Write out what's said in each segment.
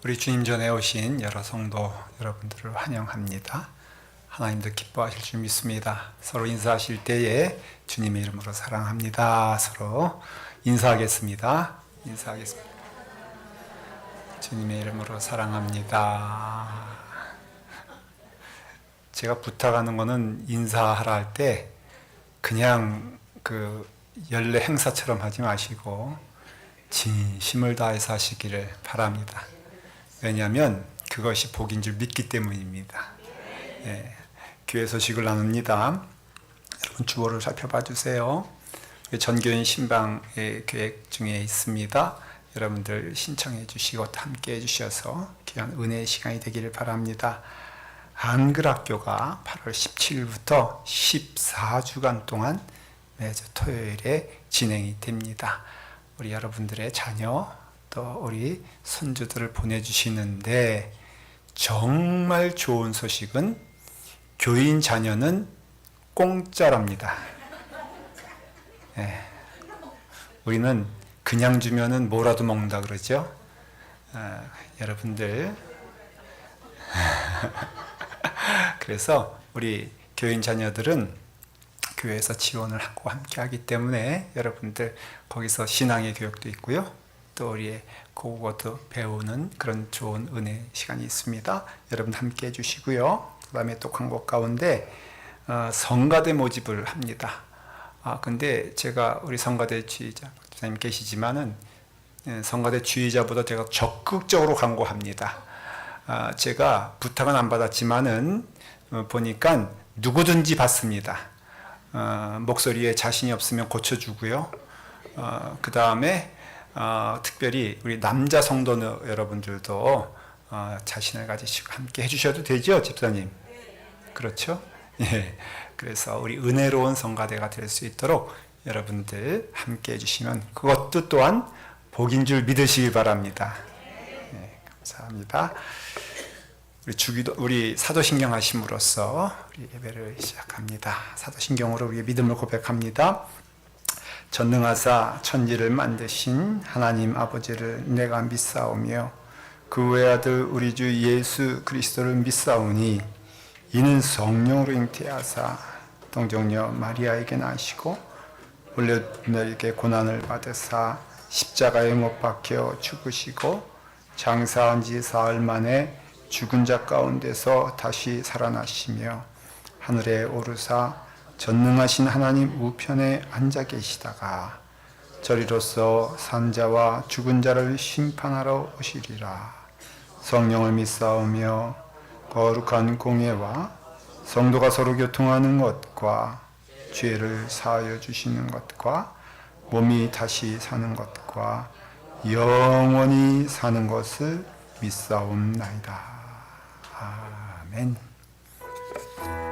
우리 주님 전에 오신 여러 성도 여러분들을 환영합니다. 하나님도 기뻐하실 줄 믿습니다. 서로 인사하실 때에 주님의 이름으로 사랑합니다. 서로 인사하겠습니다. 주님의 이름으로 사랑합니다. 제가 부탁하는 거는 인사하라 할 때 그냥 그 연례 행사처럼 하지 마시고 진심을 다해서 하시기를 바랍니다. 왜냐하면 그것이 복인 줄 믿기 때문입니다. 예, 교회 소식을 나눕니다. 여러분 주보를 살펴봐 주세요. 전교인 신방의 계획 중에 있습니다. 여러분들 신청해 주시고 함께 해 주셔서 귀한 은혜의 시간이 되기를 바랍니다. 한글학교가 8월 17일부터 14주간 동안 매주 토요일에 진행이 됩니다. 우리 여러분들의 자녀 또 우리 손주들을 보내주시는데 정말 좋은 소식은 교인 자녀는 공짜랍니다. 네. 우리는 그냥 주면은 뭐라도 먹는다 그러죠. 여러분들 그래서 우리 교인 자녀들은 교회에서 지원을 하고 함께 하기 때문에 여러분들 거기서 신앙의 교육도 있고요. 또 우리의 고국어도 배우는 그런 좋은 은혜 시간이 있습니다. 여러분 함께 해주시고요. 그 다음에 또 광고 가운데 성가대 모집을 합니다. 근데 제가 우리 성가대 주의자 목사님 계시지만은 성가대 주의자보다 제가 적극적으로 광고합니다. 제가 부탁은 안 받았지만은 보니까 누구든지 받습니다. 목소리에 자신이 없으면 고쳐주고요. 그 다음에 특별히 우리 남자 성도 여러분들도 자신을 가지시고 함께 해주셔도 되죠, 집사님? 그렇죠? 예. 그래서 우리 은혜로운 성가대가 될 수 있도록 여러분들 함께 해주시면 그것도 또한 복인 줄 믿으시기 바랍니다. 예, 감사합니다. 우리 사도신경 하심으로써 우리 예배를 시작합니다. 사도신경으로 우리의 믿음을 고백합니다. 전능하사 천지를 만드신 하나님 아버지를 내가 믿사오며 그 외아들 우리 주 예수 그리스도를 믿사오니 이는 성령으로 잉태하사 동정녀 마리아에게 나시고 원래 너에게 고난을 받으사 십자가에 못 박혀 죽으시고 장사한 지 사흘 만에 죽은 자 가운데서 다시 살아나시며 하늘에 오르사 전능하신 하나님 우편에 앉아 계시다가 저리로서 산자와 죽은 자를 심판하러 오시리라. 성령을 믿사오며 거룩한 공예와 성도가 서로 교통하는 것과 죄를 사하여 주시는 것과 몸이 다시 사는 것과 영원히 사는 것을 믿사옵나이다. 아멘. 그가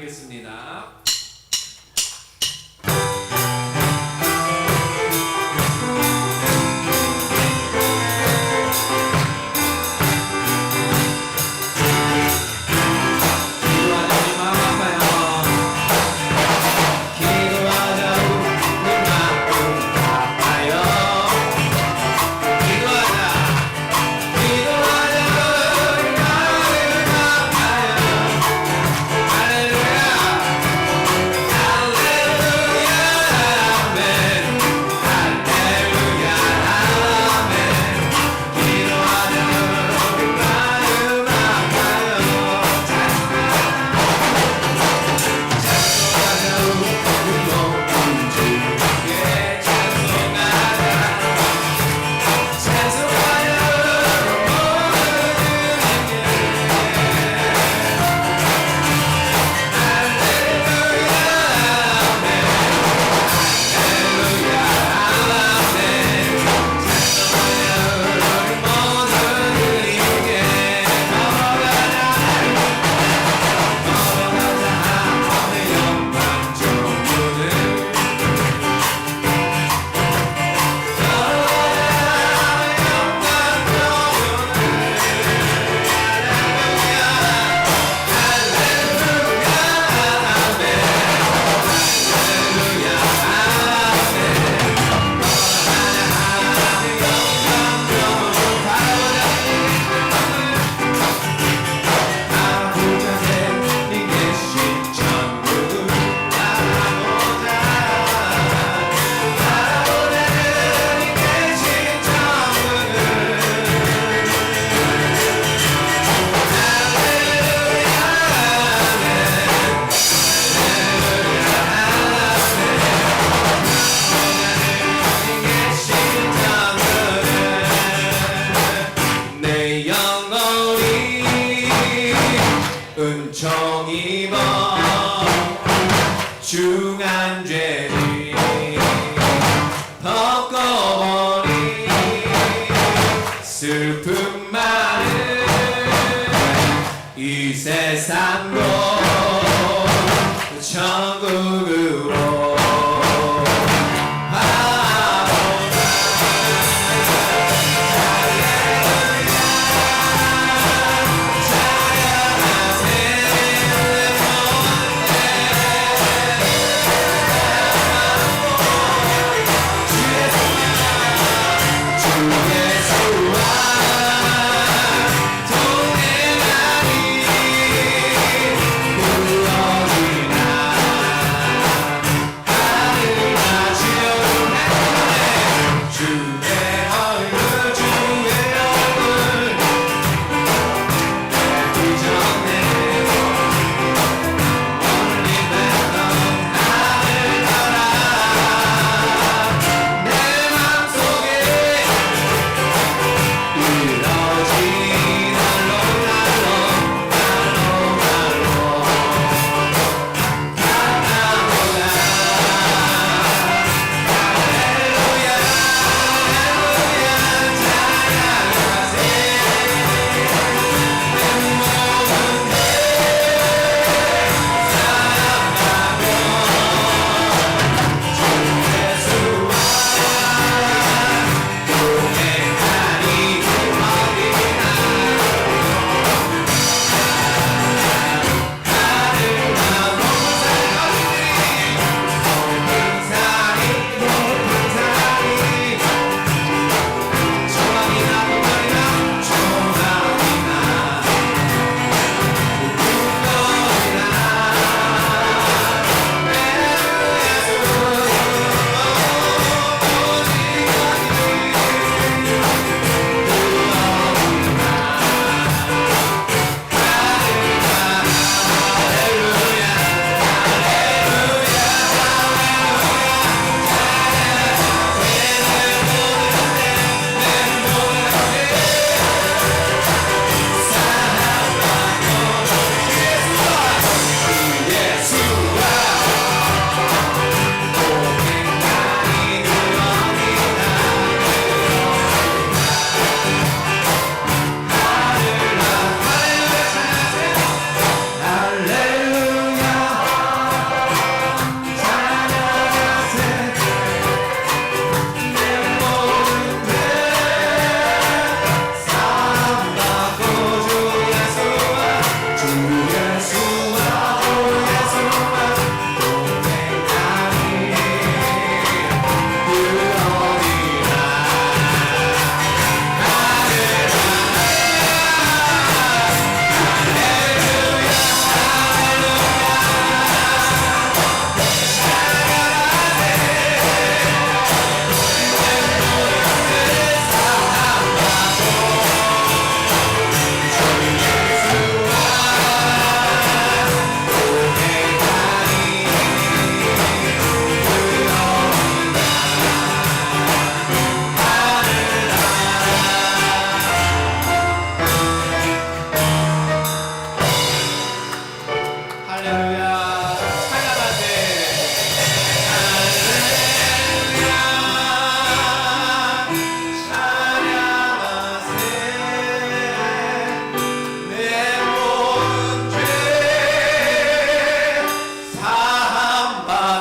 부탁드리겠습니다. 은총이 뭐 중한 죄를 덮어버린 슬픔 많은 이 세상도 천국으로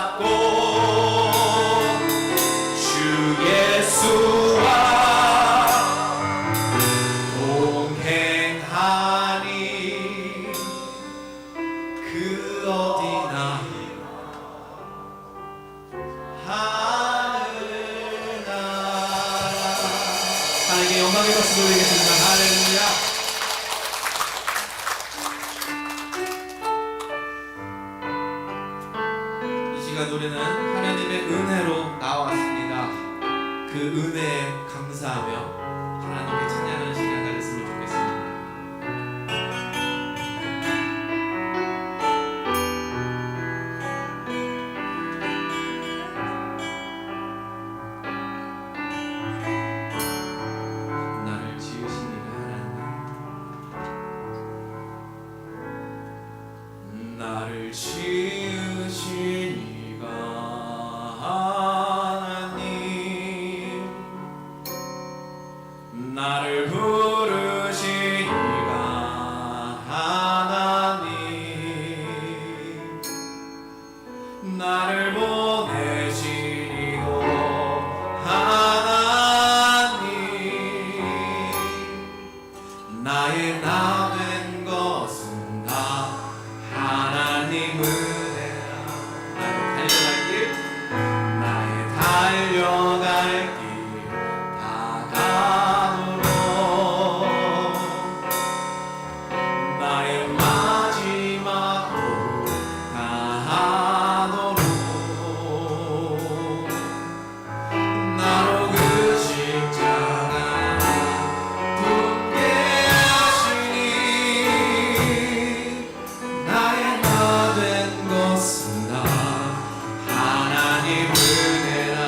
잡고 주 예수와 동행하니 그 어디나 하늘나라. 하나님께 영광의 박수 돌리겠습니다. 할렐루야. 이 시간 우리는 하나님의 은혜로 나왔습니다. 그 은혜에 감사하며 하나님께 찬양하는 시간 가졌으면 좋겠습니다. 나를 지으신 이가 하나님, 나를 지으신 이가 하나님, 나를 부르신 이가 하나님, 나를 보내신 이도 하나님, 나의 나 된 것은 다 하나님 은혜라. 나의 달려갈 길 다가오로 나의 마지막으로 다하도록 나로 그 십자가 붙게 하시니 나의 나 된 것은 다 하나님 은혜라.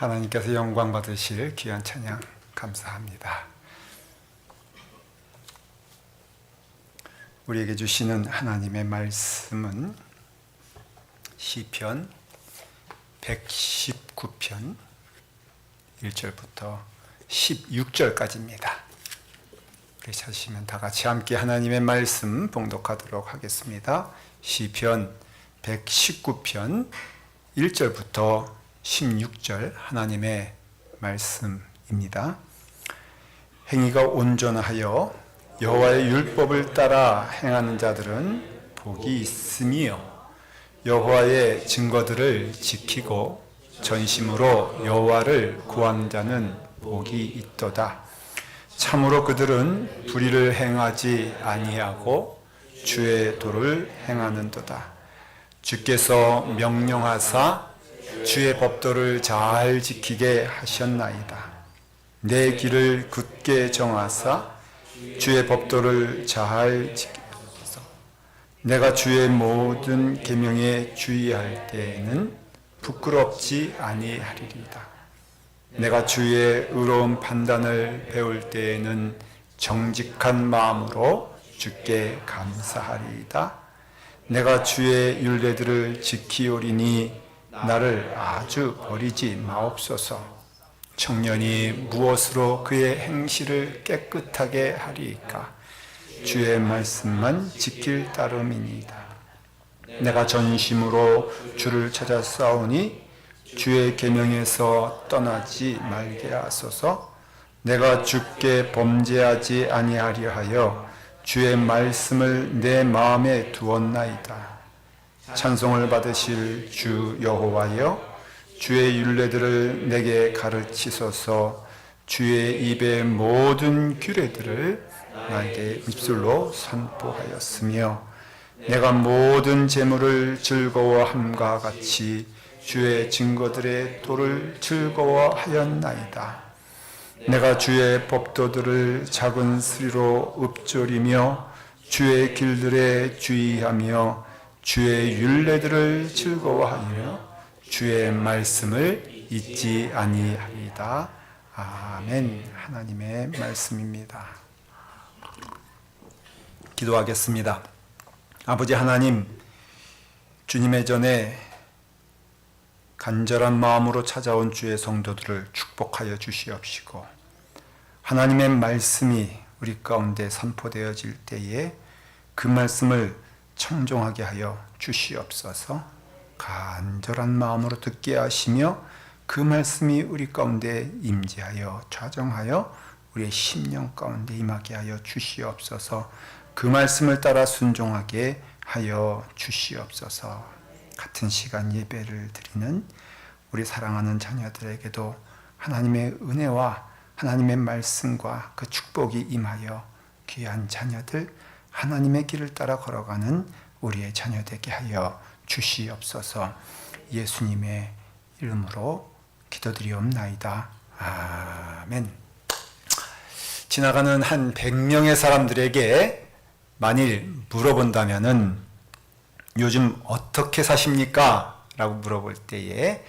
하나님께서 영광 받으실 귀한 찬양 감사합니다. 우리에게 주시는 하나님의 말씀은 시편 119편 1절부터 16절까지입니다. 우리 찾으시면 다 같이 함께 하나님의 말씀 봉독하도록 하겠습니다. 시편 119편 1절부터 16절 하나님의 말씀입니다. 행위가 온전하여 여호와의 율법을 따라 행하는 자들은 복이 있으며 여호와의 증거들을 지키고 전심으로 여호와를 구하는 자는 복이 있도다. 참으로 그들은 불의를 행하지 아니하고 주의 도를 행하는도다. 주께서 명령하사 주의 법도를 잘 지키게 하셨나이다. 내 길을 굳게 정하사 주의 법도를 잘 지키소서. 내가 주의 모든 계명에 주의할 때에는 부끄럽지 아니하리이다. 내가 주의 의로운 판단을 배울 때에는 정직한 마음으로 주께 감사하리이다. 내가 주의 율례들을 지키오리니 나를 아주 버리지 마옵소서. 청년이 무엇으로 그의 행실을 깨끗하게 하리이까? 주의 말씀만 지킬 따름이니이다. 내가 전심으로 주를 찾아 싸우니 주의 계명에서 떠나지 말게 하소서. 내가 주께 범죄하지 아니하려 하여 주의 말씀을 내 마음에 두었나이다. 찬송을 받으실 주 여호와여, 주의 율례들을 내게 가르치소서. 주의 입의 모든 규례들을 나에게 입술로 선포하였으며 내가 모든 재물을 즐거워함과 같이 주의 증거들의 도를 즐거워하였나이다. 내가 주의 법도들을 작은 스리로 읊조리며 주의 길들에 주의하며 주의 율례들을 즐거워하며 주의 말씀을 잊지 아니하리이다. 아멘. 하나님의 말씀입니다. 기도하겠습니다. 아버지 하나님, 주님의 전에 간절한 마음으로 찾아온 주의 성도들을 축복하여 주시옵시고 하나님의 말씀이 우리 가운데 선포되어질 때에 그 말씀을 청종하게 하여 주시옵소서. 간절한 마음으로 듣게 하시며 그 말씀이 우리 가운데 임재하여 좌정하여 우리의 심령 가운데 임하게 하여 주시옵소서. 그 말씀을 따라 순종하게 하여 주시옵소서. 같은 시간 예배를 드리는 우리 사랑하는 자녀들에게도 하나님의 은혜와 하나님의 말씀과 그 축복이 임하여 귀한 자녀들, 하나님의 길을 따라 걸어가는 우리의 자녀 되게 하여 주시옵소서. 예수님의 이름으로 기도드리옵나이다. 아멘. 지나가는 한 100명의 사람들에게 만일 물어본다면은 요즘 어떻게 사십니까? 라고 물어볼 때에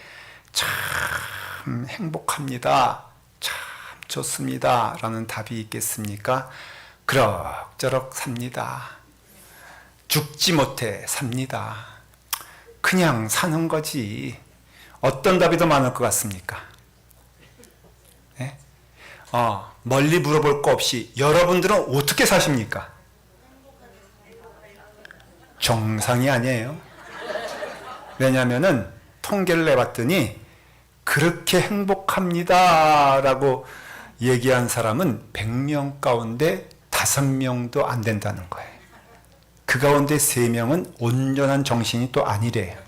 참 행복합니다. 참 좋습니다. 라는 답이 있겠습니까? 그럭저럭 삽니다. 죽지 못해 삽니다. 그냥 사는 거지. 어떤 답이 더 많을 것 같습니까? 네? 멀리 물어볼 거 없이 여러분들은 어떻게 사십니까? 정상이 아니에요. 왜냐하면은 통계를 내봤더니 그렇게 행복합니다 라고 얘기한 사람은 100명 가운데 5명도 안 된다는 거예요. 그 가운데 3명은 온전한 정신이 또 아니래요.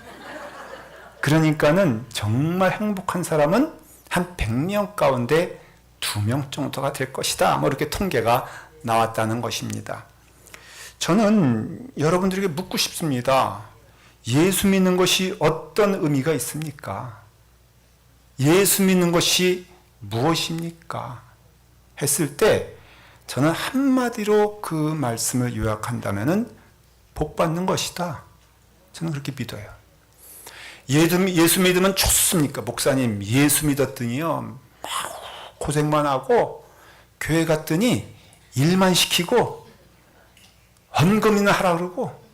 그러니까는 정말 행복한 사람은 한 100명 가운데 2명 정도가 될 것이다. 뭐 이렇게 통계가 나왔다는 것입니다. 저는 여러분들에게 묻고 싶습니다. 예수 믿는 것이 어떤 의미가 있습니까? 예수 믿는 것이 무엇입니까? 했을 때 저는 한마디로 그 말씀을 요약한다면은 복 받는 것이다. 저는 그렇게 믿어요. 예수 믿으면 좋습니까? 목사님, 예수 믿었더니요, 막 고생만 하고, 교회 갔더니 일만 시키고, 헌금이나 하라 그러고,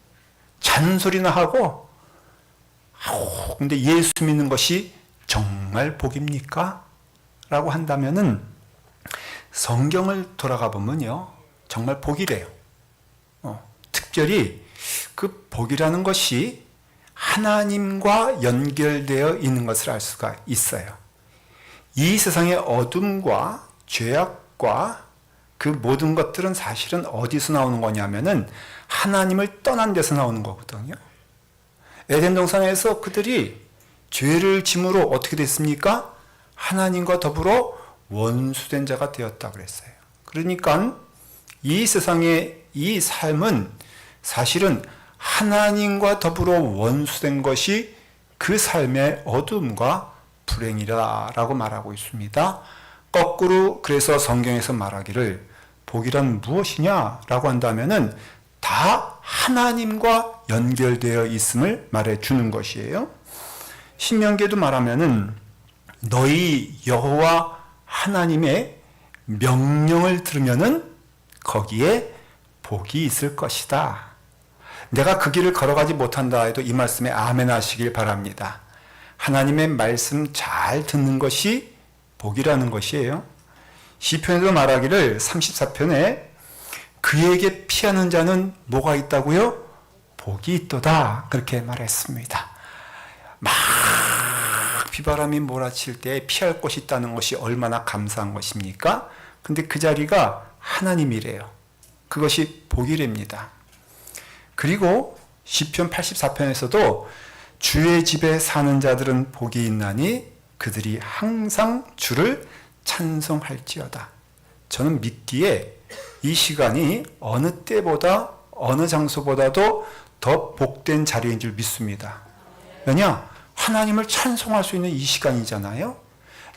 잔소리나 하고, 근데 예수 믿는 것이 정말 복입니까? 라고 한다면은, 성경을 돌아가 보면요, 정말 복이래요. 특별히 그 복이라는 것이 하나님과 연결되어 있는 것을 알 수가 있어요. 이 세상의 어둠과 죄악과 그 모든 것들은 사실은 어디서 나오는 거냐면은 하나님을 떠난 데서 나오는 거거든요. 에덴 동산에서 그들이 죄를 짐으로 어떻게 됐습니까? 하나님과 더불어 원수된 자가 되었다 그랬어요. 그러니까 이 세상의 이 삶은 사실은 하나님과 더불어 원수된 것이 그 삶의 어둠과 불행이라고 말하고 있습니다. 거꾸로 그래서 성경에서 말하기를 복이란 무엇이냐라고 한다면은 다 하나님과 연결되어 있음을 말해 주는 것이에요. 신명기에도 말하면은 너희 여호와 하나님의 명령을 들으면은 거기에 복이 있을 것이다. 내가 그 길을 걸어가지 못한다 해도 이 말씀에 아멘 하시길 바랍니다. 하나님의 말씀 잘 듣는 것이 복이라는 것이에요. 시편에도 말하기를 34편에 그에게 피하는 자는 뭐가 있다고요? 복이 있도다. 그렇게 말했습니다. 막 비바람이 몰아칠 때 피할 곳이 있다는 것이 얼마나 감사한 것입니까? 근데 그 자리가 하나님이래요. 그것이 복이랍니다. 그리고 시편 84편에서도 주의 집에 사는 자들은 복이 있나니 그들이 항상 주를 찬송할지어다. 저는 믿기에 이 시간이 어느 때보다 어느 장소보다도 더 복된 자리인 줄 믿습니다. 왜냐? 하나님을 찬송할 수 있는 이 시간이잖아요.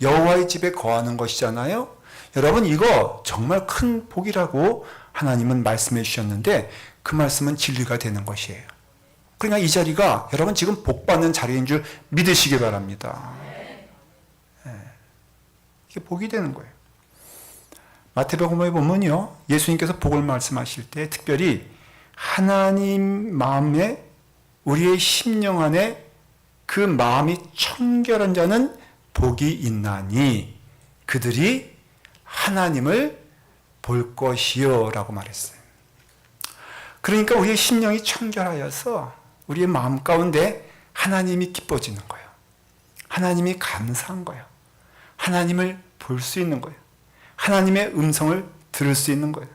여호와의 집에 거하는 것이잖아요. 여러분, 이거 정말 큰 복이라고 하나님은 말씀해 주셨는데 그 말씀은 진리가 되는 것이에요. 그러니까 이 자리가 여러분 지금 복받는 자리인 줄 믿으시기 바랍니다. 이게 복이 되는 거예요. 마태복음에 보면요, 예수님께서 복을 말씀하실 때 특별히 하나님 마음에 우리의 심령 안에 그 마음이 청결한 자는 복이 있나니 그들이 하나님을 볼 것이요 라고 말했어요. 그러니까 우리의 심령이 청결하여서 우리의 마음 가운데 하나님이 기뻐지는 거예요. 하나님이 감사한 거예요. 하나님을 볼 수 있는 거예요. 하나님의 음성을 들을 수 있는 거예요.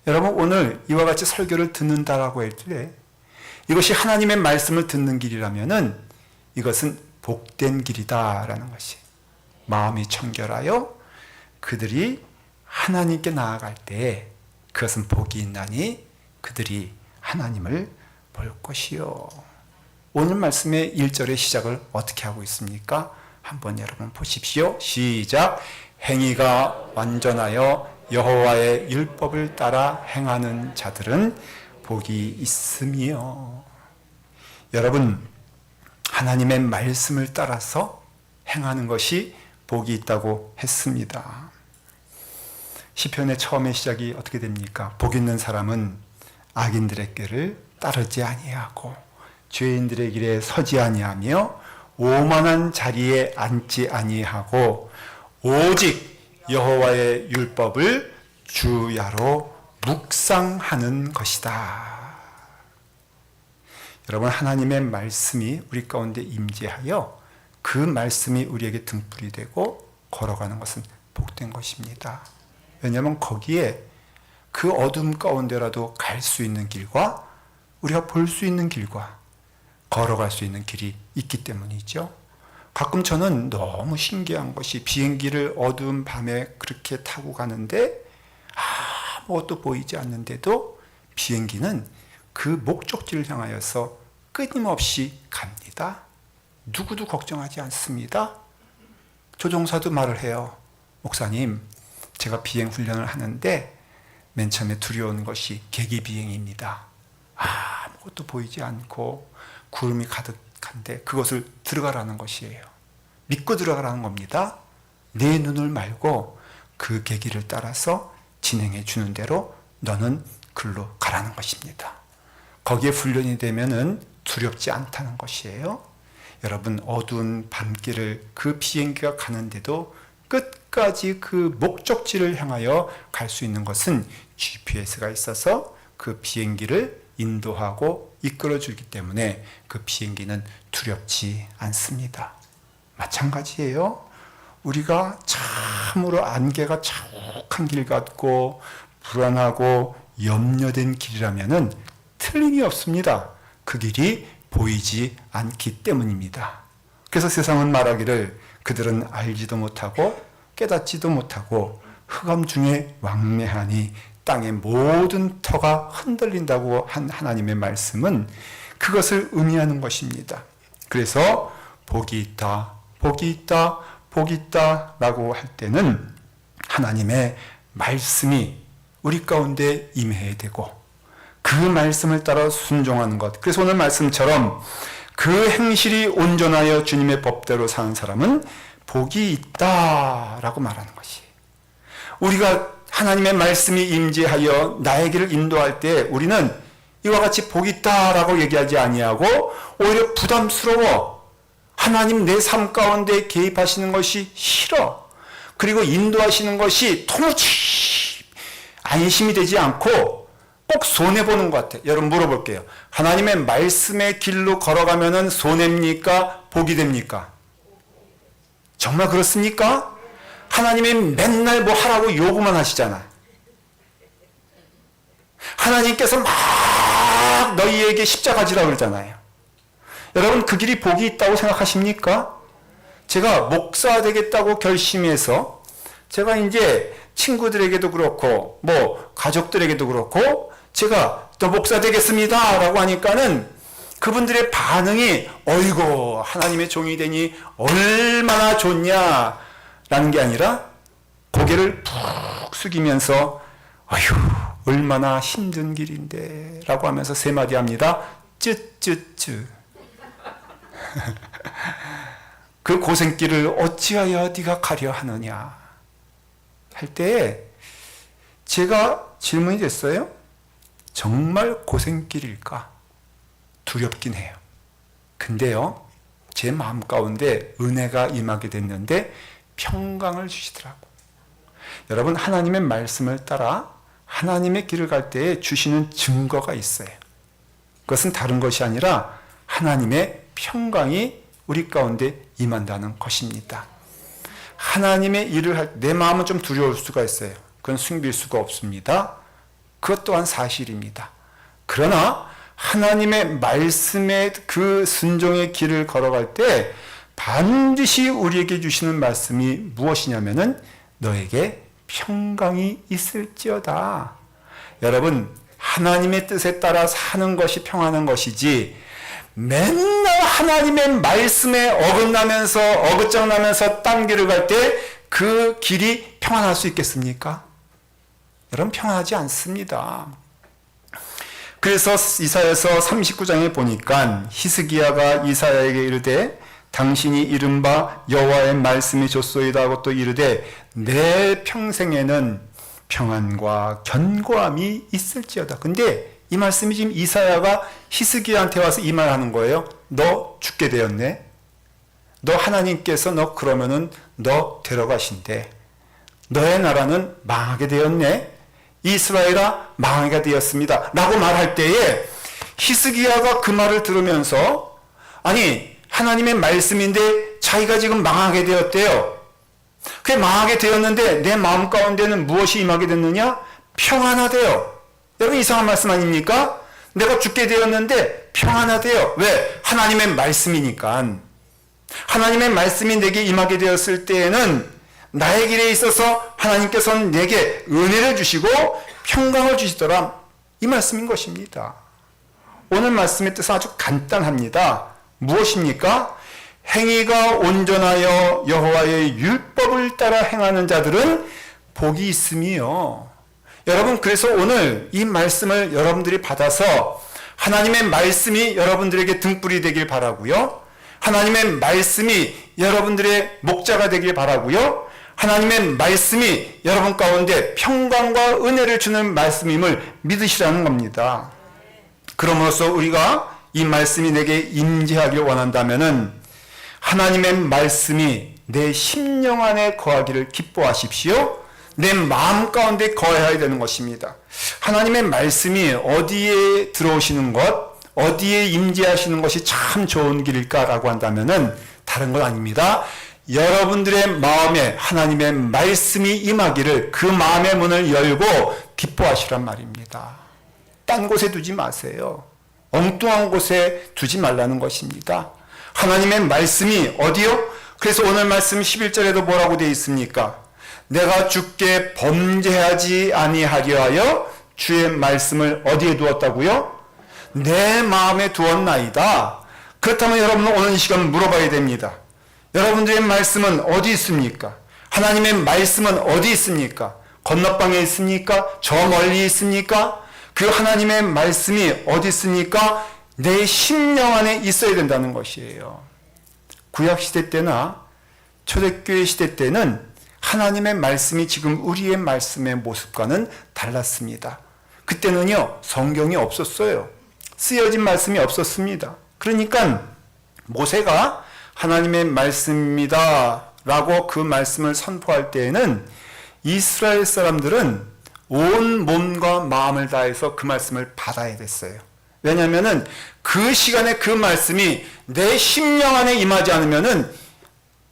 여러분, 오늘 이와 같이 설교를 듣는다라고 할 때 이것이 하나님의 말씀을 듣는 길이라면은 이것은 복된 길이다라는 것이, 마음이 청결하여 그들이 하나님께 나아갈 때 그것은 복이 있나니 그들이 하나님을 볼 것이요. 오늘 말씀의 1절의 시작을 어떻게 하고 있습니까? 한번 여러분 보십시오. 시작. 행위가 완전하여 여호와의 율법을 따라 행하는 자들은 복이 있으며. 여러분, 하나님의 말씀을 따라서 행하는 것이 복이 있다고 했습니다. 시편의 처음의 시작이 어떻게 됩니까? 복 있는 사람은 악인들의 길을 따르지 아니하고 죄인들의 길에 서지 아니하며 오만한 자리에 앉지 아니하고 오직 여호와의 율법을 주야로 묵상하는 것이다. 여러분, 하나님의 말씀이 우리 가운데 임재하여 그 말씀이 우리에게 등불이 되고 걸어가는 것은 복된 것입니다. 왜냐하면 거기에 그 어둠 가운데라도 갈 수 있는 길과 우리가 볼 수 있는 길과 걸어갈 수 있는 길이 있기 때문이죠. 가끔 저는 너무 신기한 것이 비행기를 어두운 밤에 그렇게 타고 가는데 아무것도 보이지 않는데도 비행기는 그 목적지를 향하여서 끊임없이 갑니다. 누구도 걱정하지 않습니다. 조종사도 말을 해요. 목사님, 제가 비행 훈련을 하는데 맨 처음에 두려운 것이 계기 비행입니다. 아무것도 보이지 않고 구름이 가득한데 그것을 들어가라는 것이에요. 믿고 들어가라는 겁니다. 내 눈을 말고 그 계기를 따라서 진행해 주는 대로 너는 글로 가라는 것입니다. 거기에 훈련이 되면은 두렵지 않다는 것이에요. 여러분, 어두운 밤길을 그 비행기가 가는데도 끝까지 그 목적지를 향하여 갈 수 있는 것은 GPS가 있어서 그 비행기를 인도하고 이끌어주기 때문에 그 비행기는 두렵지 않습니다. 마찬가지예요. 우리가 참으로 안개가 자욱한 길 같고 불안하고 염려된 길이라면은 틀림이 없습니다. 그 길이 보이지 않기 때문입니다. 그래서 세상은 말하기를 그들은 알지도 못하고 깨닫지도 못하고 흑암 중에 왕래하니 땅의 모든 터가 흔들린다고 한 하나님의 말씀은 그것을 의미하는 것입니다. 그래서 복이 있다, 복이 있다, 복이 있다 라고 할 때는 하나님의 말씀이 우리 가운데 임해야 되고 그 말씀을 따라 순종하는 것. 그래서 오늘 말씀처럼 그 행실이 온전하여 주님의 법대로 사는 사람은 복이 있다라고 말하는 것이. 우리가 하나님의 말씀이 임재하여 나에게를 인도할 때 우리는 이와 같이 복이 있다라고 얘기하지 아니하고 오히려 부담스러워. 하나님 내 삶 가운데 개입하시는 것이 싫어. 그리고 인도하시는 것이 도무지 안심이 되지 않고 꼭 손해보는 것 같아요. 여러분 물어볼게요. 하나님의 말씀의 길로 걸어가면은 손해입니까? 복이 됩니까? 정말 그렇습니까? 하나님이 맨날 뭐 하라고 요구만 하시잖아. 하나님께서 막 너희에게 십자가 지라고 그러잖아요. 여러분 그 길이 복이 있다고 생각하십니까? 제가 목사 되겠다고 결심해서 제가 이제 친구들에게도 그렇고 뭐 가족들에게도 그렇고 제가 또 목사 되겠습니다 라고 하니까는 그분들의 반응이 어이고 하나님의 종이 되니 얼마나 좋냐 라는 게 아니라 고개를 푹 숙이면서 어휴 얼마나 힘든 길인데 라고 하면서 세 마디 합니다. 쯔쯔쯔. 그 고생길을 어찌하여 네가 가려 하느냐 할 때 제가 질문이 됐어요. 정말 고생길일까? 두렵긴 해요. 근데요, 제 마음 가운데 은혜가 임하게 됐는데 평강을 주시더라고. 여러분, 하나님의 말씀을 따라 하나님의 길을 갈 때에 주시는 증거가 있어요. 그것은 다른 것이 아니라 하나님의 평강이 우리 가운데 임한다는 것입니다. 하나님의 일을 할 때 내 마음은 좀 두려울 수가 있어요. 그건 숨길 수가 없습니다. 그것 또한 사실입니다. 그러나 하나님의 말씀의 그 순종의 길을 걸어갈 때 반드시 우리에게 주시는 말씀이 무엇이냐면은 너에게 평강이 있을지어다. 여러분, 하나님의 뜻에 따라 사는 것이 평안한 것이지 맨날 하나님의 말씀에 어긋나면서 어긋장나면서 딴 길을 갈 때 그 길이 평안할 수 있겠습니까? 여러분 평안하지 않습니다. 그래서 이사야서 39장에 보니까 히스기야가 이사야에게 이르되 당신이 이른바 여호와의 말씀이 좋소이다 하고 또 이르되 내 평생에는 평안과 견고함이 있을지어다. 근데 이 말씀이 지금 이사야가 히스기야한테 와서 이 말하는 거예요. 너 죽게 되었네. 너 하나님께서 너 그러면은 너 데려가신대. 너의 나라는 망하게 되었네. 이스라엘아 망하게 되었습니다. 라고 말할 때에 히스기야가 그 말을 들으면서 아니 하나님의 말씀인데 자기가 지금 망하게 되었대요. 그게 망하게 되었는데 내 마음 가운데는 무엇이 임하게 됐느냐? 평안하대요. 여러분 이상한 말씀 아닙니까? 내가 죽게 되었는데 평안하대요. 왜? 하나님의 말씀이니까. 하나님의 말씀이 내게 임하게 되었을 때에는 나의 길에 있어서 하나님께서는 내게 은혜를 주시고 평강을 주시더라. 이 말씀인 것입니다. 오늘 말씀의 뜻은 아주 간단합니다. 무엇입니까? 행위가 온전하여 여호와의 율법을 따라 행하는 자들은 복이 있음이요. 여러분 그래서 오늘 이 말씀을 여러분들이 받아서 하나님의 말씀이 여러분들에게 등불이 되길 바라고요. 하나님의 말씀이 여러분들의 목자가 되길 바라고요. 하나님의 말씀이 여러분 가운데 평강과 은혜를 주는 말씀임을 믿으시라는 겁니다. 그럼으로써 우리가 이 말씀이 내게 임재하길 원한다면은 하나님의 말씀이 내 심령 안에 거하기를 기뻐하십시오. 내 마음 가운데 거해야 되는 것입니다. 하나님의 말씀이 어디에 들어오시는 것, 어디에 임재하시는 것이 참 좋은 길일까라고 한다면은 다른 건 아닙니다. 여러분들의 마음에 하나님의 말씀이 임하기를 그 마음의 문을 열고 기뻐하시란 말입니다. 딴 곳에 두지 마세요. 엉뚱한 곳에 두지 말라는 것입니다. 하나님의 말씀이 어디요? 그래서 오늘 말씀 11절에도 뭐라고 되어 있습니까? 내가 주께 범죄하지 아니하려 하여 주의 말씀을 어디에 두었다고요? 내 마음에 두었나이다. 그렇다면 여러분은 오늘 이 시간 물어봐야 됩니다. 여러분들의 말씀은 어디 있습니까? 하나님의 말씀은 어디 있습니까? 건너방에 있습니까? 저 멀리 있습니까? 그 하나님의 말씀이 어디 있습니까? 내 심령 안에 있어야 된다는 것이에요. 구약시대 때나 초대교회 시대 때는 하나님의 말씀이 지금 우리의 말씀의 모습과는 달랐습니다. 그때는요, 성경이 없었어요. 쓰여진 말씀이 없었습니다. 그러니까 모세가 하나님의 말씀입니다 라고 그 말씀을 선포할 때에는 이스라엘 사람들은 온 몸과 마음을 다해서 그 말씀을 받아야 됐어요. 왜냐하면 그 시간에 그 말씀이 내 심령 안에 임하지 않으면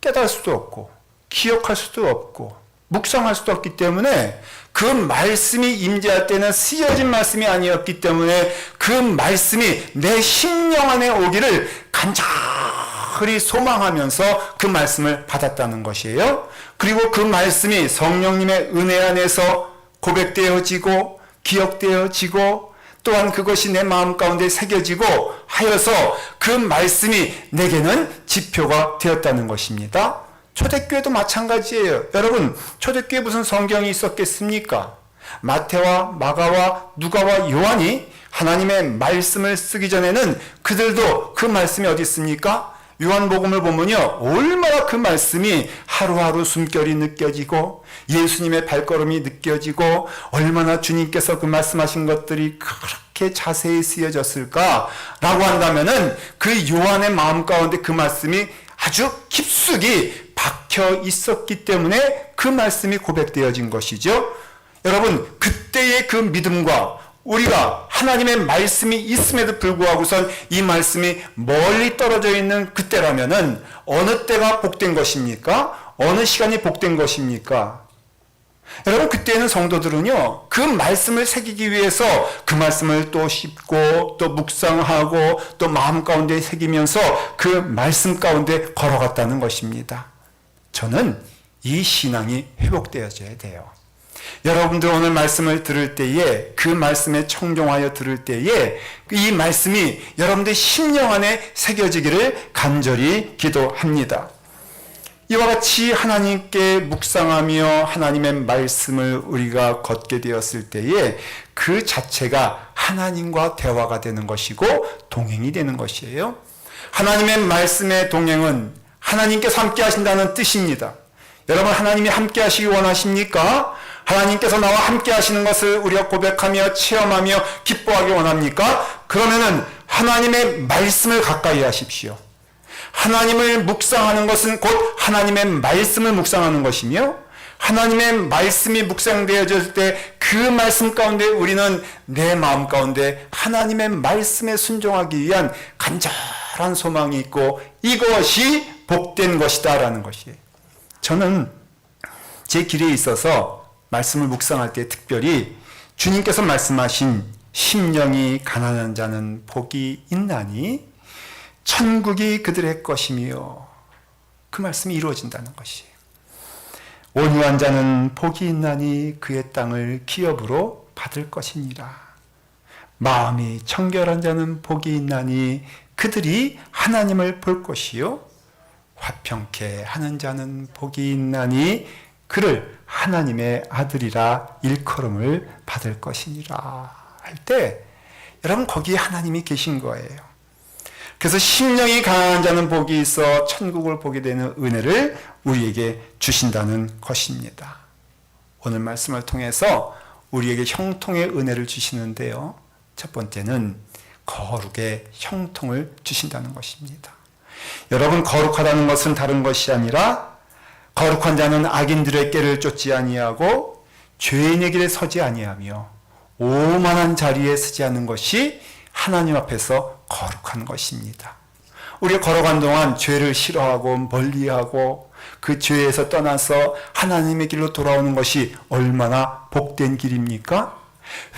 깨달을 수도 없고 기억할 수도 없고 묵상할 수도 없기 때문에 그 말씀이 임재할 때는 쓰여진 말씀이 아니었기 때문에 그 말씀이 내 심령 안에 오기를 간절히 소망하면서 그 말씀을 받았다는 것이에요. 그리고 그 말씀이 성령님의 은혜 안에서 고백되어지고 기억되어지고 또한 그것이 내 마음 가운데 새겨지고 하여서 그 말씀이 내게는 지표가 되었다는 것입니다. 초대교회도 마찬가지예요. 여러분, 초대교회에 무슨 성경이 있었겠습니까? 마태와 마가와 누가와 요한이 하나님의 말씀을 쓰기 전에는 그들도 그 말씀이 어디 있습니까? 요한복음을 보면요, 얼마나 그 말씀이 하루하루 숨결이 느껴지고 예수님의 발걸음이 느껴지고 얼마나 주님께서 그 말씀하신 것들이 그렇게 자세히 쓰여졌을까라고 한다면은 그 요한의 마음 가운데 그 말씀이 아주 깊숙이 박혀 있었기 때문에 그 말씀이 고백되어진 것이죠. 여러분, 그때의 그 믿음과 우리가 하나님의 말씀이 있음에도 불구하고선 이 말씀이 멀리 떨어져 있는 그때라면은 어느 때가 복된 것입니까? 어느 시간이 복된 것입니까? 여러분, 그때는 성도들은요, 그 말씀을 새기기 위해서 그 말씀을 또 씹고 또 묵상하고 또 마음 가운데 새기면서 그 말씀 가운데 걸어갔다는 것입니다. 저는 이 신앙이 회복되어져야 돼요. 여러분들 오늘 말씀을 들을 때에 그 말씀에 청종하여 들을 때에 이 말씀이 여러분들 심령 안에 새겨지기를 간절히 기도합니다. 이와 같이 하나님께 묵상하며 하나님의 말씀을 우리가 걷게 되었을 때에 그 자체가 하나님과 대화가 되는 것이고 동행이 되는 것이에요. 하나님의 말씀의 동행은 하나님께서 함께 하신다는 뜻입니다. 여러분, 하나님이 함께 하시기 원하십니까? 하나님께서 나와 함께 하시는 것을 우리가 고백하며 체험하며 기뻐하기 원합니까? 그러면은 하나님의 말씀을 가까이 하십시오. 하나님을 묵상하는 것은 곧 하나님의 말씀을 묵상하는 것이며 하나님의 말씀이 묵상되어질 때 그 말씀 가운데 우리는 내 마음 가운데 하나님의 말씀에 순종하기 위한 간절한 소망이 있고 이것이 복된 것이다 라는 것이에요. 저는 제 길에 있어서 말씀을 묵상할 때 특별히 주님께서 말씀하신 심령이 가난한 자는 복이 있나니 천국이 그들의 것이며 그 말씀이 이루어진다는 것이에요. 온유한 자는 복이 있나니 그의 땅을 기업으로 받을 것이니라. 마음이 청결한 자는 복이 있나니 그들이 하나님을 볼 것이요. 화평케 하는 자는 복이 있나니 그를 하나님의 아들이라 일컬음을 받을 것이니라 할 때 여러분 거기에 하나님이 계신 거예요. 그래서 심령이 강한 자는 복이 있어 천국을 보게 되는 은혜를 우리에게 주신다는 것입니다. 오늘 말씀을 통해서 우리에게 형통의 은혜를 주시는데요. 첫 번째는 거룩의 형통을 주신다는 것입니다. 여러분, 거룩하다는 것은 다른 것이 아니라 거룩한 자는 악인들의 꾀를 쫓지 아니하고 죄인의 길에 서지 아니하며 오만한 자리에 서지 않는 것이 하나님 앞에서 거룩한 것입니다. 우리가 걸어간 동안 죄를 싫어하고 멀리하고 그 죄에서 떠나서 하나님의 길로 돌아오는 것이 얼마나 복된 길입니까?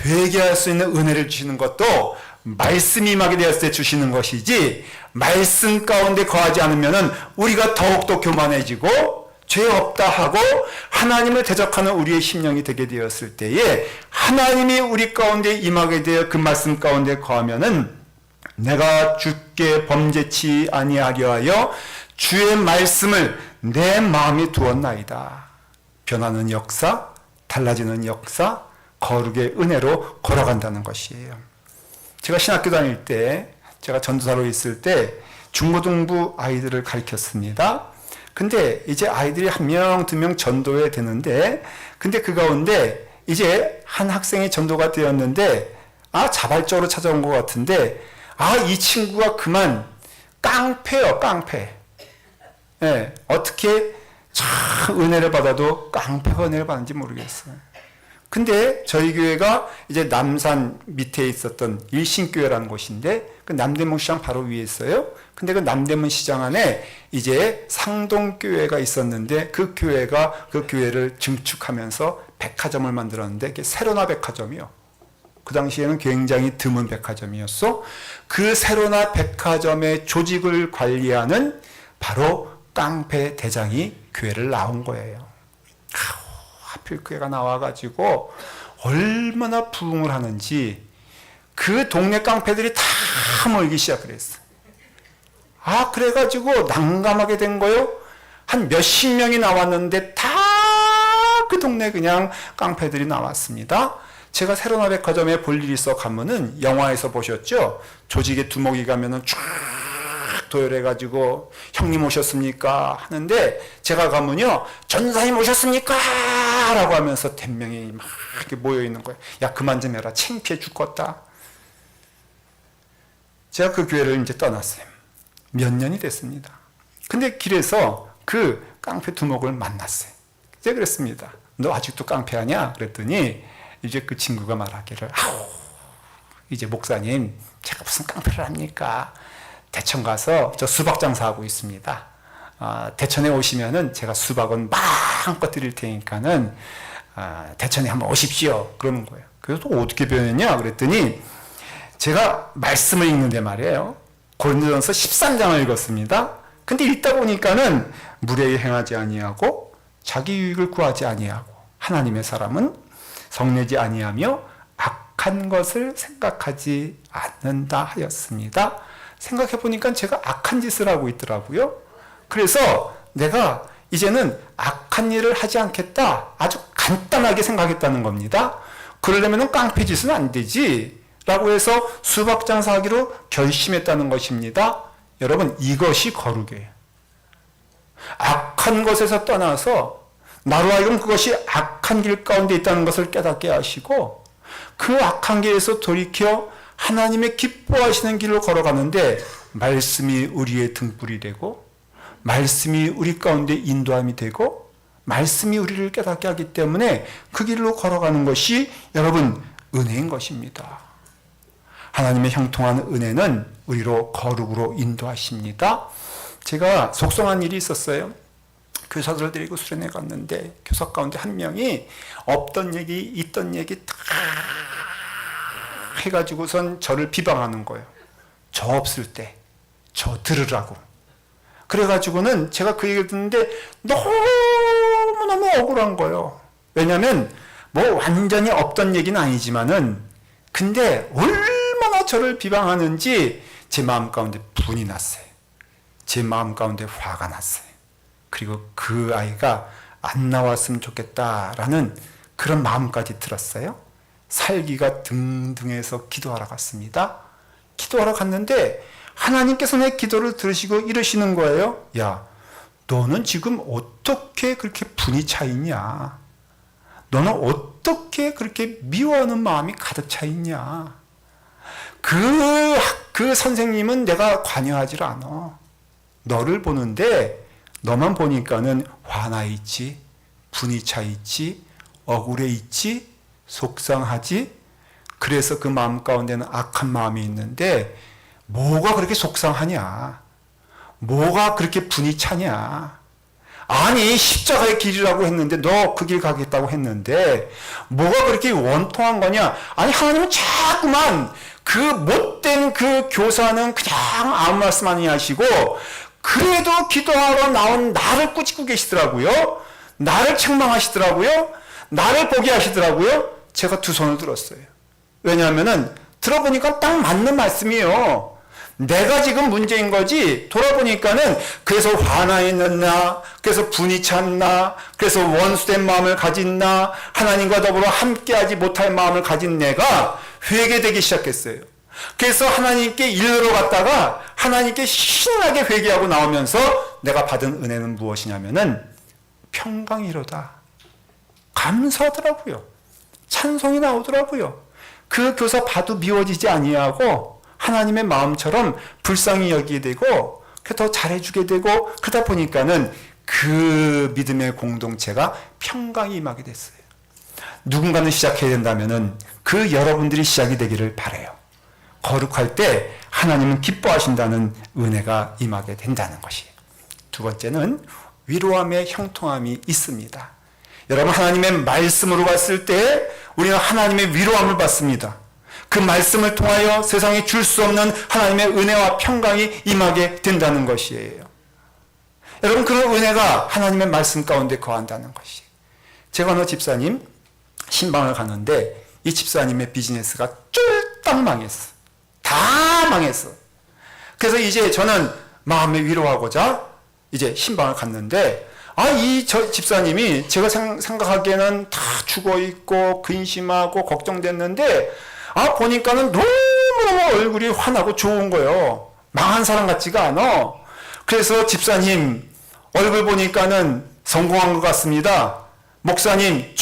회개할 수 있는 은혜를 주시는 것도 말씀이 임하게 되었을 때 주시는 것이지, 말씀 가운데 거하지 않으면 우리가 더욱더 교만해지고 죄 없다 하고 하나님을 대적하는 우리의 심령이 되게 되었을 때에 하나님이 우리 가운데 임하게 되어 그 말씀 가운데 거하면은 내가 주께 범죄치 아니하려 하여 주의 말씀을 내 마음에 두었나이다. 변하는 역사, 달라지는 역사, 거룩의 은혜로 걸어간다는 것이에요. 제가 신학교 다닐 때, 제가 전도사로 있을 때 중고등부 아이들을 가르쳤습니다. 근데 이제 아이들이 1명, 2명 전도해야 되는데, 근데 그 가운데 이제 한 학생이 전도가 되었는데, 자발적으로 찾아온 것 같은데, 이 친구가 그만 깡패요, 깡패. 예, 어떻게 참 은혜를 받아도 깡패가 은혜를 받는지 모르겠어요. 근데 저희 교회가 이제 남산 밑에 있었던 일신교회라는 곳인데, 그 남대문 시장 바로 위에 있어요. 근데 그 남대문 시장 안에 이제 상동교회가 있었는데, 그 교회가 그 교회를 증축하면서 백화점을 만들었는데, 그게 세로나 백화점이요. 그 당시에는 굉장히 드문 백화점이었어. 그 세로나 백화점의 조직을 관리하는 바로 깡패 대장이 교회를 나온 거예요. 하필 교회가 나와가지고 얼마나 부흥을 하는지 그 동네 깡패들이 다 모이기 시작을 했어. 그래가지고 난감하게 된 거요. 한 몇십 명이 나왔는데 다 그 동네 그냥 깡패들이 나왔습니다. 제가 세로나 백화점에 볼 일이 있어 가면은, 영화에서 보셨죠? 조직에 두목이 가면은 쫙 도열해가지고 형님 오셨습니까? 하는데, 제가 가면요, 전사님 오셨습니까? 라고 하면서 100명이 막 이렇게 모여있는 거예요. 야, 그만 좀 해라. 창피해 죽겠다. 제가 그 교회를 이제 떠났어요. 몇 년이 됐습니다. 근데 길에서 그 깡패 두목을 만났어요. 이제 그랬습니다. 너 아직도 깡패하냐? 그랬더니 이제 그 친구가 말하기를, 이제 목사님, 제가 무슨 깡패를 합니까? 대천 가서 저 수박 장사하고 있습니다. 대천에 오시면은 제가 수박은 마음껏 드릴 테니까는 대천에 한번 오십시오. 그러는 거예요. 그래서 또 어떻게 변했냐? 그랬더니 제가 말씀을 읽는데 말이에요. 고린도전서 13장을 읽었습니다. 근데 읽다 보니까는 무례히 행하지 아니하고 자기 유익을 구하지 아니하고 하나님의 사람은 성내지 아니하며 악한 것을 생각하지 않는다 하였습니다. 생각해 보니까 제가 악한 짓을 하고 있더라고요. 그래서 내가 이제는 악한 일을 하지 않겠다. 아주 간단하게 생각했다는 겁니다. 그러려면 깡패 짓은 안 되지. 라고 해서 수박 장사하기로 결심했다는 것입니다. 여러분, 이것이 거룩이에요. 악한 것에서 떠나서 나로 하여금 그것이 악한 길 가운데 있다는 것을 깨닫게 하시고, 그 악한 길에서 돌이켜 하나님의 기뻐하시는 길로 걸어가는데, 말씀이 우리의 등불이 되고, 말씀이 우리 가운데 인도함이 되고, 말씀이 우리를 깨닫게 하기 때문에 그 길로 걸어가는 것이 여러분 은혜인 것입니다. 하나님의 형통한 은혜는 우리로 거룩으로 인도하십니다. 제가 속상한 일이 있었어요. 교사들을 데리고 수련회 갔는데 교사 가운데 한 명이 없던 얘기 있던 얘기 다 해가지고선 저를 비방하는 거예요. 저 없을 때 저 들으라고. 그래가지고는 제가 그 얘기를 듣는데 너무너무 억울한 거예요. 왜냐하면 뭐 완전히 없던 얘기는 아니지만은, 근데 얼마나 저를 비방하는지 제 마음 가운데 분이 났어요. 제 마음 가운데 화가 났어요. 그리고 그 아이가 안 나왔으면 좋겠다라는 그런 마음까지 들었어요. 살기가 등등해서 기도하러 갔습니다. 기도하러 갔는데 하나님께서 내 기도를 들으시고 이러시는 거예요. 야, 너는 지금 어떻게 그렇게 분이 차 있냐? 너는 어떻게 그렇게 미워하는 마음이 가득 차 있냐? 그 선생님은 내가 관여하지 않아. 너를 보는데 너만 보니까는 화나 있지, 분이 차 있지, 억울해 있지, 속상하지. 그래서 그 마음 가운데는 악한 마음이 있는데 뭐가 그렇게 속상하냐? 뭐가 그렇게 분이 차냐? 아니 십자가의 길이라고 했는데 너 그 길 가겠다고 했는데 뭐가 그렇게 원통한 거냐? 아니 하나님은 자꾸만 그 못된 그 교사는 그냥 아무 말씀 안 하시고 그래도 기도하러 나온 나를 꾸짖고 계시더라고요. 나를 책망하시더라고요. 나를 보게 하시더라고요. 제가 두 손을 들었어요. 왜냐하면은 들어보니까 딱 맞는 말씀이에요. 내가 지금 문제인 거지. 돌아보니까는 그래서 화나 있는 나, 그래서 분이 찼나, 그래서 원수된 마음을 가진 나, 하나님과 더불어 함께하지 못할 마음을 가진 내가 회개되기 시작했어요. 그래서 하나님께 일러 갔다가 하나님께 신나게 회개하고 나오면서 내가 받은 은혜는 무엇이냐면은 평강이로다. 감사하더라고요. 찬송이 나오더라고요. 그 교사 봐도 미워지지 아니하고 하나님의 마음처럼 불쌍히 여기게 되고 더 잘해주게 되고 그러다 보니까는 그 믿음의 공동체가 평강이 임하게 됐어요. 누군가는 시작해야 된다면은 그 여러분들이 시작이 되기를 바라요. 거룩할 때 하나님은 기뻐하신다는 은혜가 임하게 된다는 것이에요. 두 번째는 위로함의 형통함이 있습니다. 여러분 하나님의 말씀으로 봤을 때 우리는 하나님의 위로함을 받습니다. 그 말씀을 통하여 세상에 줄 수 없는 하나님의 은혜와 평강이 임하게 된다는 것이에요. 여러분 그런 은혜가 하나님의 말씀 가운데 거한다는 것이에요. 제가 어느 집사님 신방을 갔는데 이 집사님의 비즈니스가 쫄딱 망했어. 다 망했어. 그래서 이제 저는 마음의 위로하고자 이제 신방을 갔는데 이 집사님이 제가 생각하기에는 다 죽어있고 근심하고 걱정됐는데 보니까는 너무너무 얼굴이 환하고 좋은 거예요. 망한 사람 같지가 않아. 그래서 집사님 얼굴 보니까는 성공한 것 같습니다. 목사님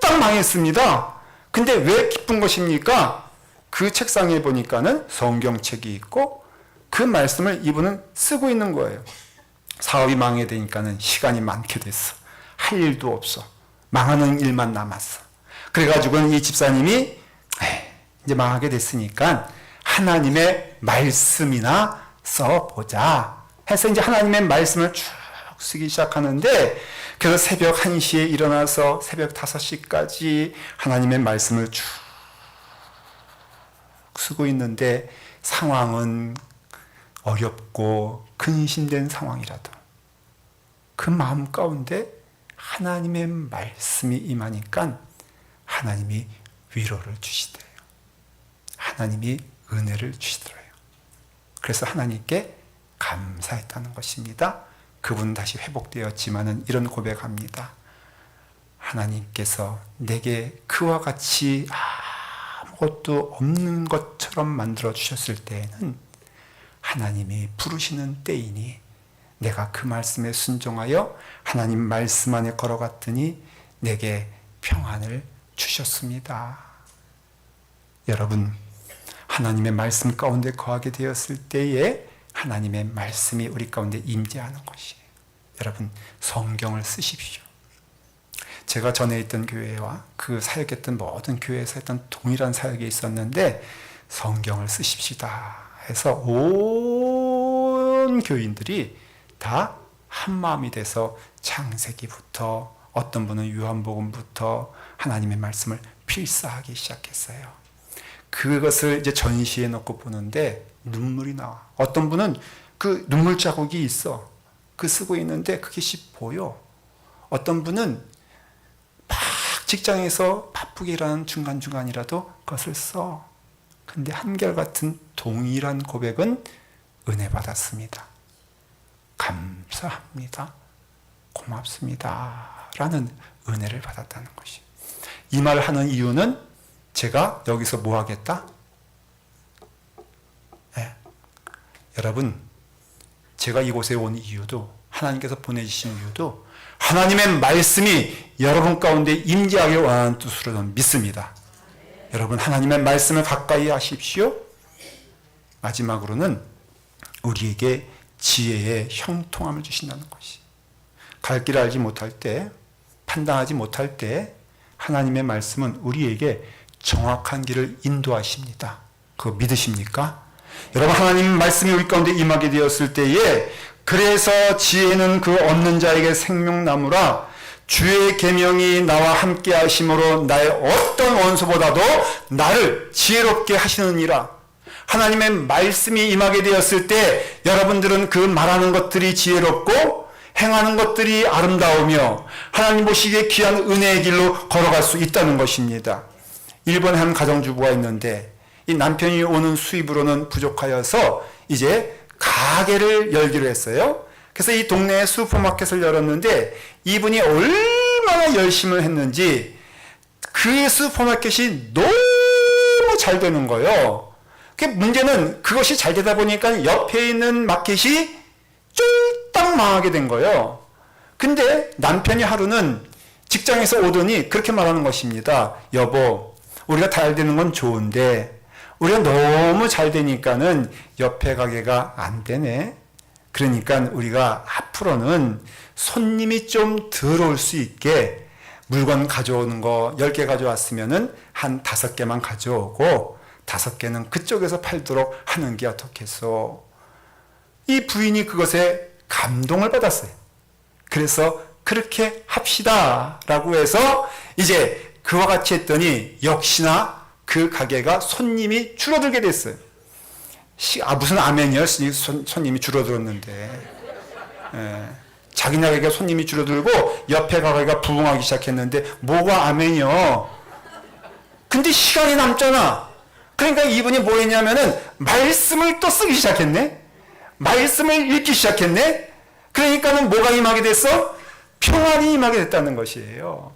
쫄딱 망했습니다. 근데 왜 기쁜 것입니까? 그 책상에 보니까는 성경책이 있고 그 말씀을 이분은 쓰고 있는 거예요. 사업이 망하게 되니까는 시간이 많게 됐어. 할 일도 없어. 망하는 일만 남았어. 그래가지고는 이 집사님이 이제 망하게 됐으니까 하나님의 말씀이나 써보자 해서 이제 하나님의 말씀을 쭉 쓰기 시작하는데 그래서 새벽 1시에 일어나서 새벽 5시까지 하나님의 말씀을 쭉 쓰고 있는데 상황은 어렵고 근심된 상황이라도 그 마음 가운데 하나님의 말씀이 임하니까 하나님이 위로를 주시더래요. 하나님이 은혜를 주시더래요. 그래서 하나님께 감사했다는 것입니다. 그분 다시 회복되었지만은 이런 고백합니다. 하나님께서 내게 그와 같이 아무것도 없는 것처럼 만들어 주셨을 때에는 하나님이 부르시는 때이니 내가 그 말씀에 순종하여 하나님 말씀 안에 걸어갔더니 내게 평안을 주셨습니다. 여러분 하나님의 말씀 가운데 거하게 되었을 때에 하나님의 말씀이 우리 가운데 임재하는 것이에요. 여러분 성경을 쓰십시오. 제가 전에 있던 교회와 그 사역했던 모든 교회에서 했던 동일한 사역이 있었는데 성경을 쓰십시다 해서 온 교인들이 다 한마음이 돼서 창세기부터 어떤 분은 요한복음부터 하나님의 말씀을 필사하기 시작했어요. 그것을 이제 전시해 놓고 보는데 눈물이 나와. 어떤 분은 그 눈물 자국이 있어. 그 쓰고 있는데 그것이 보여. 어떤 분은 막 직장에서 바쁘게 일하는 중간중간이라도 그것을 써. 근데 한결같은 동일한 고백은 은혜 받았습니다. 감사합니다. 고맙습니다. 라는 은혜를 받았다는 것이. 이 말을 하는 이유는 제가 여기서 뭐 하겠다? 여러분, 제가 이곳에 온 이유도, 하나님께서 보내주신 이유도 하나님의 말씀이 여러분 가운데 임재하길 원하는 뜻으로 저는 믿습니다. 여러분, 하나님의 말씀을 가까이 하십시오. 마지막으로는 우리에게 지혜의 형통함을 주신다는 것이, 갈 길을 알지 못할 때, 판단하지 못할 때 하나님의 말씀은 우리에게 정확한 길을 인도하십니다. 그거 믿으십니까? 여러분, 하나님 말씀이 우리 가운데 임하게 되었을 때에, 그래서 지혜는 그 얻는 자에게 생명나무라, 주의 계명이 나와 함께 하심으로 나의 어떤 원수보다도 나를 지혜롭게 하시느니라. 하나님의 말씀이 임하게 되었을 때 여러분들은 그 말하는 것들이 지혜롭고 행하는 것들이 아름다우며 하나님 보시기에 귀한 은혜의 길로 걸어갈 수 있다는 것입니다. 일본에 한 가정주부가 있는데 이 남편이 오는 수입으로는 부족하여서 이제 가게를 열기로 했어요. 그래서 이 동네에 슈퍼마켓을 열었는데 이분이 얼마나 열심을 했는지 그 슈퍼마켓이 너무 잘 되는 거예요. 문제는 그것이 잘 되다 보니까 옆에 있는 마켓이 쫄딱 망하게 된 거예요. 근데 남편이 하루는 직장에서 오더니 그렇게 말하는 것입니다. 여보, 우리가 잘 되는 건 좋은데 우리가 너무 잘 되니까는 옆에 가게가 안 되네. 그러니까 우리가 앞으로는 손님이 좀 들어올 수 있게 물건 가져오는 거 10개 가져왔으면은 한 5개만 가져오고 5개는 그쪽에서 팔도록 하는 게 어떻겠소? 이 부인이 그것에 감동을 받았어요. 그래서 그렇게 합시다 라고 해서 이제 그와 같이 했더니 역시나 그 가게가 손님이 줄어들게 됐어요. 무슨 아멘이요? 손님이 줄어들었는데. 자기네 가게가 손님이 줄어들고 옆에 가게가 부흥하기 시작했는데 뭐가 아멘이요? 근데 시간이 남잖아. 그러니까 이분이 뭐 했냐면은 말씀을 또 쓰기 시작했네. 말씀을 읽기 시작했네. 그러니까는 뭐가 임하게 됐어? 평안이 임하게 됐다는 것이에요.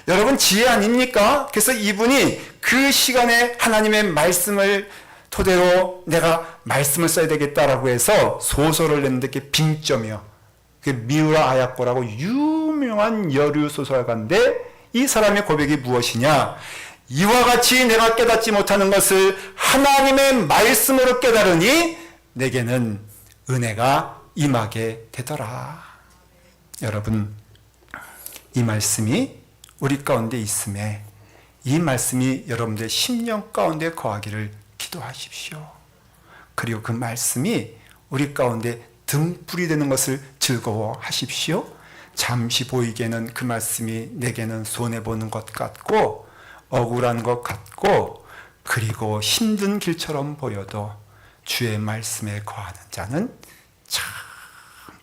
여러분, 지혜 아닙니까? 그래서 이분이 그 시간에 하나님의 말씀을 토대로 내가 말씀을 써야 되겠다라고 해서 소설을 냈는데 그게 빙점이요. 그게 미우라 아야코라고 유명한 여류 소설가인데 이 사람의 고백이 무엇이냐? 이와 같이 내가 깨닫지 못하는 것을 하나님의 말씀으로 깨달으니 내게는 은혜가 임하게 되더라. 여러분, 이 말씀이 우리 가운데 있음에 이 말씀이 여러분들의 심령 가운데 거하기를 기도하십시오. 그리고 그 말씀이 우리 가운데 등불이 되는 것을 즐거워하십시오. 잠시 보이기에는 그 말씀이 내게는 손해보는 것 같고 억울한 것 같고 그리고 힘든 길처럼 보여도 주의 말씀에 거하는 자는 참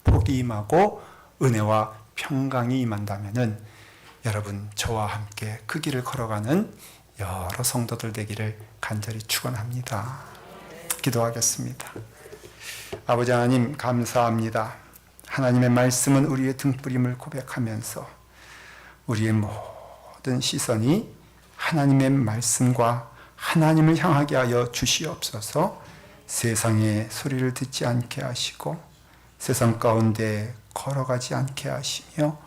복이 임하고 은혜와 평강이 임한다면은 여러분, 저와 함께 그 길을 걸어가는 여러 성도들 되기를 간절히 축원합니다. 기도하겠습니다. 아버지 하나님, 감사합니다. 하나님의 말씀은 우리의 등불임을 고백하면서 우리의 모든 시선이 하나님의 말씀과 하나님을 향하게 하여 주시옵소서. 세상의 소리를 듣지 않게 하시고 세상 가운데 걸어가지 않게 하시며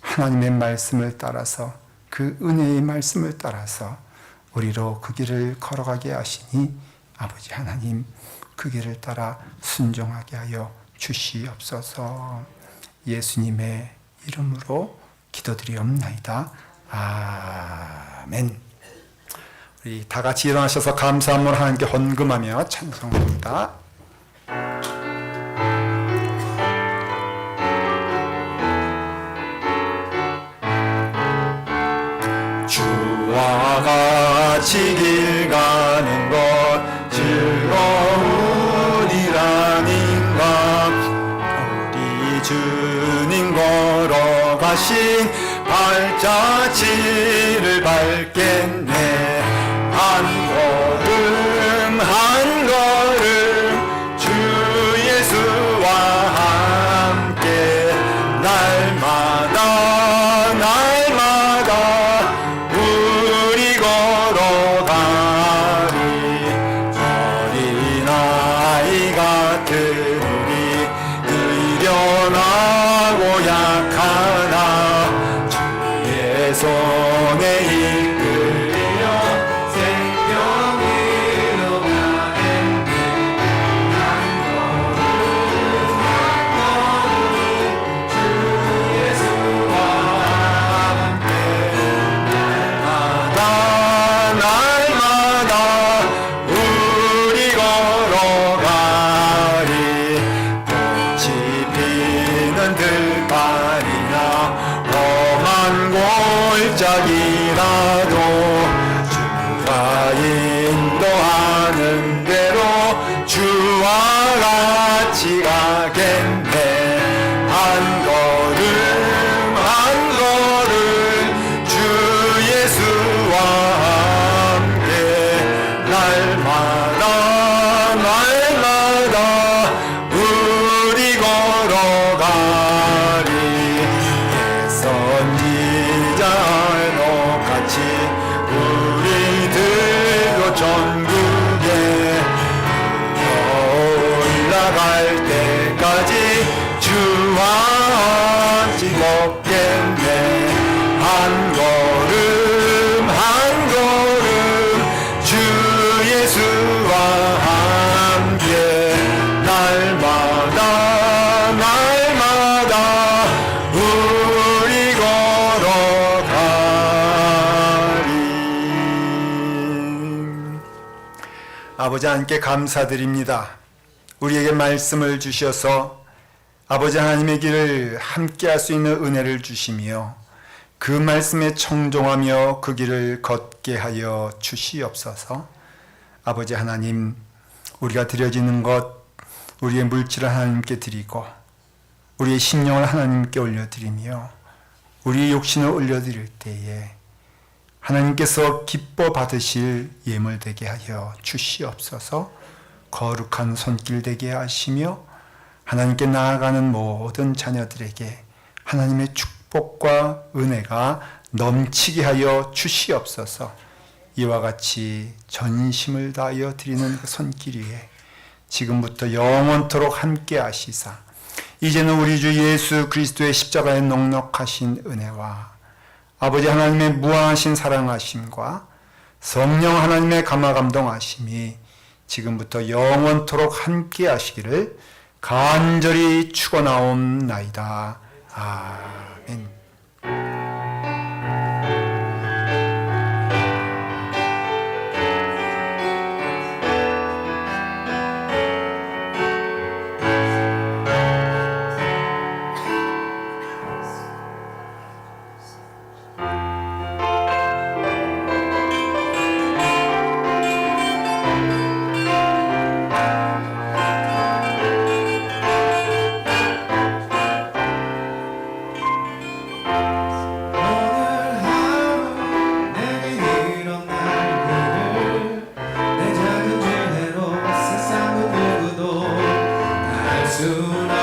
하나님의 말씀을 따라서 그 은혜의 말씀을 따라서 우리로 그 길을 걸어가게 하시니 아버지 하나님, 그 길을 따라 순종하게 하여 주시옵소서. 예수님의 이름으로 기도드리옵나이다. 아멘. 우리 다 같이 일어나셔서 감사함을 하나님께 헌금하며 찬송합니다. 주와 같이 길 가는 것 즐거우리라닌가. 우리 주님 걸어가신 발자취를 밟겠네. 한 걸음 한 걸음 주 예수와 함께 날마다 날마다 우리 걸어 들으리 의련하고 약하나 주의 손에 이끌려 생명이로 가겠네. 한 걸음 한 걸음 주 예수와 함께 날마다 우리 걸어가리 꽃이 피는 들판이나 험한 골짜기라도 주가 인도하는 대로 주와 같이 가겠네. 한 걸음 한 걸음 주 예수와 함께 날마다 날마다 우리 걸어가리. 선지자로 같이 우리들도 전국에 올라갈 때까지 주와 같이 걷겠네. 한 걸음 한 걸음 주 예수와 함께 날마다 날마다 우리 걸어가리. 아버지 하나님께 감사드립니다. 우리에게 말씀을 주셔서 아버지 하나님의 길을 함께 할 수 있는 은혜를 주시며 그 말씀에 청종하며 그 길을 걷게 하여 주시옵소서. 아버지 하나님, 우리가 드려지는 것, 우리의 물질을 하나님께 드리고 우리의 심령을 하나님께 올려드리며 우리의 욕심을 올려드릴 때에 하나님께서 기뻐 받으실 예물 되게 하여 주시옵소서. 거룩한 손길 되게 하시며 하나님께 나아가는 모든 자녀들에게 하나님의 축복과 은혜가 넘치게 하여 주시옵소서. 이와 같이 전심을 다하여 드리는 그 손길 위에 지금부터 영원토록 함께 하시사 이제는 우리 주 예수 그리스도의 십자가의 넉넉하신 은혜와 아버지 하나님의 무한하신 사랑하심과 성령 하나님의 감화감동하심이 지금부터 영원토록 함께 하시기를 간절히 축원하옵나이다. 아멘. 내 작은 죄로 세상 그 누구도 날 수는